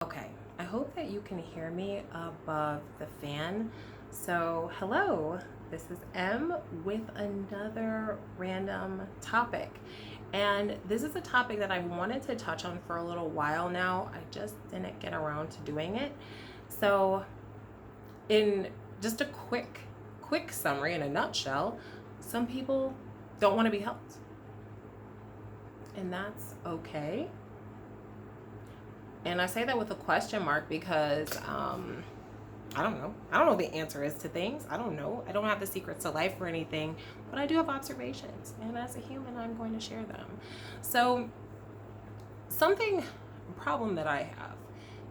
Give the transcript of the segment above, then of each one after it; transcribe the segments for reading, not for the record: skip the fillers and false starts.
Okay, I hope that you can hear me above the fan. So, hello, this is M with another random topic. And this is a topic that I wanted to touch on for a little while now. I just didn't get around to doing it. So, in just a quick summary in a nutshell, some people don't want to be helped. And that's okay. And I say that with a question mark because I don't know. I don't know the answer is to things. I don't know. I don't have the secrets to life or anything, but I do have observations. And as a human, I'm going to share them. So, a problem that I have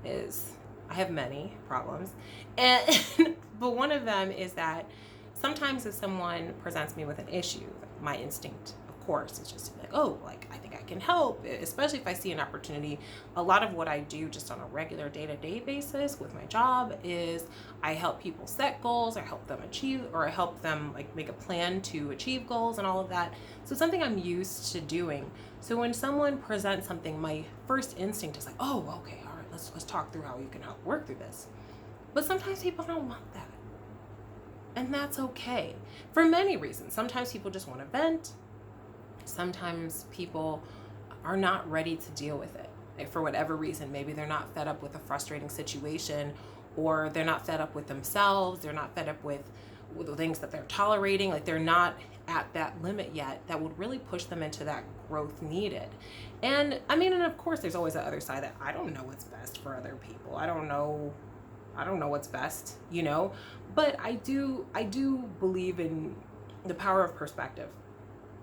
is I have many problems. And but one of them is that sometimes if someone presents me with an issue, my instinct, of course, is just to be like, oh, like I think I can help, especially if I see an opportunity. A lot of what I do just on a regular day-to-day basis with my job is I help people set goals, I help them achieve, or I help them like make a plan to achieve goals and all of that. So it's something I'm used to doing. So when someone presents something, my first instinct is like, oh, okay, all right, let's talk through how you can help work through this. But sometimes people don't want that. And that's okay for many reasons. Sometimes people just want to vent. Sometimes people are not ready to deal with it. Like for whatever reason, maybe they're not fed up with a frustrating situation, or they're not fed up with themselves. They're not fed up with the things that they're tolerating. Like they're not at that limit yet that would really push them into that growth needed. And I mean, and of course, there's always the other side that I don't know what's best for other people. I don't know what's best, but I do believe in the power of perspective.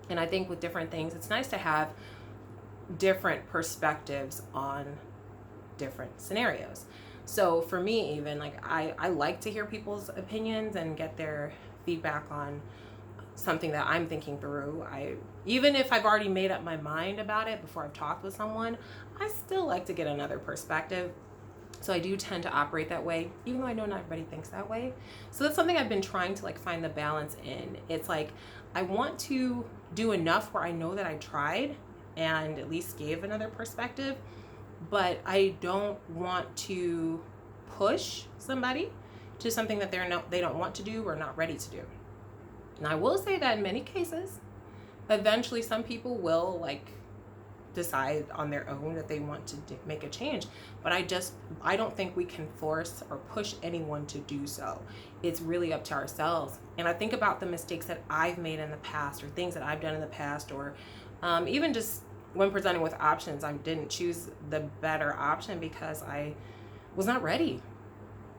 And I think with different things, it's nice to have different perspectives on different scenarios. So for me, even like I like to hear people's opinions and get their feedback on something that I'm thinking through. Even if I've already made up my mind about it before I've talked with someone, I still like to get another perspective. So I do tend to operate that way, even though I know not everybody thinks that way. So that's something I've been trying to like find the balance in. It's like I want to do enough where I know that I tried and at least gave another perspective, but I don't want to push somebody to something that they don't want to do or not ready to do. And I will say that in many cases, eventually some people will like decide on their own that they want to make a change, but I don't think we can force or push anyone to do so. It's really up to ourselves. And I think about the mistakes that I've made in the past, or things that I've done in the past, or even just when presenting with options, I didn't choose the better option because I was not ready.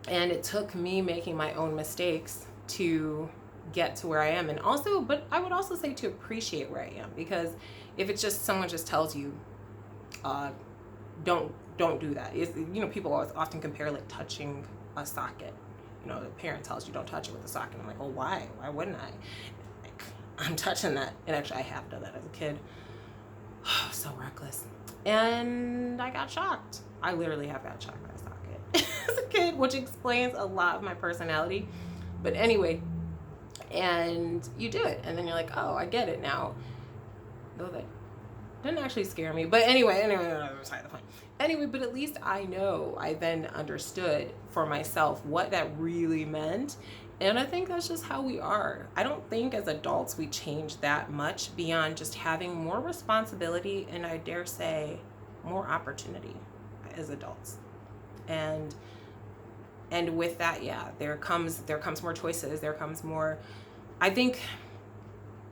And it took me making my own mistakes to get to where I am. And also, but I would also say to appreciate where I am, because if it's just someone just tells you, don't do that. People always often compare like touching a socket. The parent tells you don't touch it with a socket. I'm like, well, why? Why wouldn't I? Like, I'm touching that. And actually, I have done that as a kid. So reckless. And I got shocked. I literally have got shocked by a socket as a kid, which explains a lot of my personality. But anyway, and you do it, and then you're like, oh, I get it now. Though that didn't actually scare me, but anyway, beside the point. Anyway, but at least I know I then understood for myself what that really meant. And I think that's just how we are. I don't think as adults we change that much beyond just having more responsibility, and I dare say more opportunity as adults. And with that, yeah, there comes more choices. There comes more. I think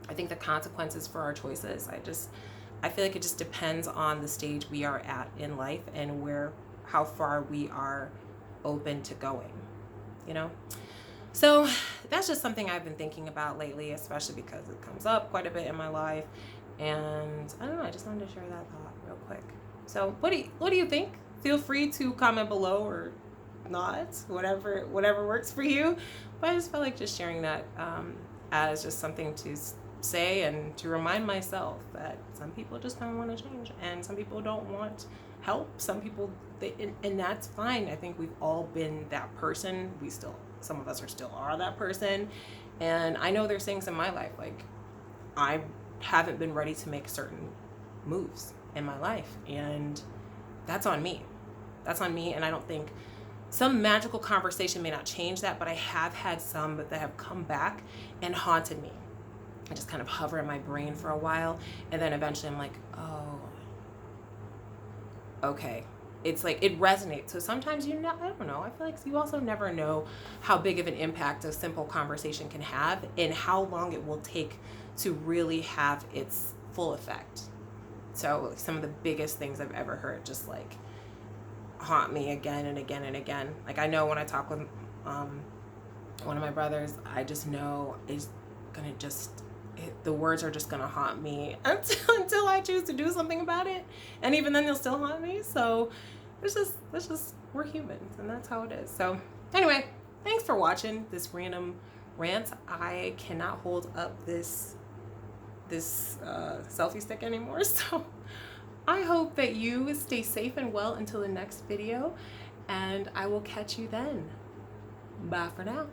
the consequences for our choices. I feel like it just depends on the stage we are at in life and how far we are open to going. So that's just something I've been thinking about lately, especially because it comes up quite a bit in my life. And I don't know. I just wanted to share that thought real quick. So what do you think? Feel free to comment below or not, whatever works for you. But I just felt like just sharing that as just something to say and to remind myself that some people just don't want to change, and some people don't want help. Some people, and that's fine. I think we've all been that person. Some of us still are that person. And I know there's things in my life, like I haven't been ready to make certain moves in my life, and that's on me. That's on me. And I don't think some magical conversation may not change that, but I have had some that have come back and haunted me. I just kind of hover in my brain for a while, and then eventually I'm like, oh, okay. It's like it resonates. So sometimes I don't know, I feel like you also never know how big of an impact a simple conversation can have and how long it will take to really have its full effect. So some of the biggest things I've ever heard just like haunt me again and again and again. Like I know when I talk with one of my brothers, I just know it's gonna the words are just gonna haunt me until I choose to do something about it, and even then they'll still haunt me. So it's just we're humans, and that's how it is. So anyway, thanks for watching this random rant. I cannot hold up this selfie stick anymore, so I hope that you stay safe and well until the next video, and I will catch you then. Bye for now.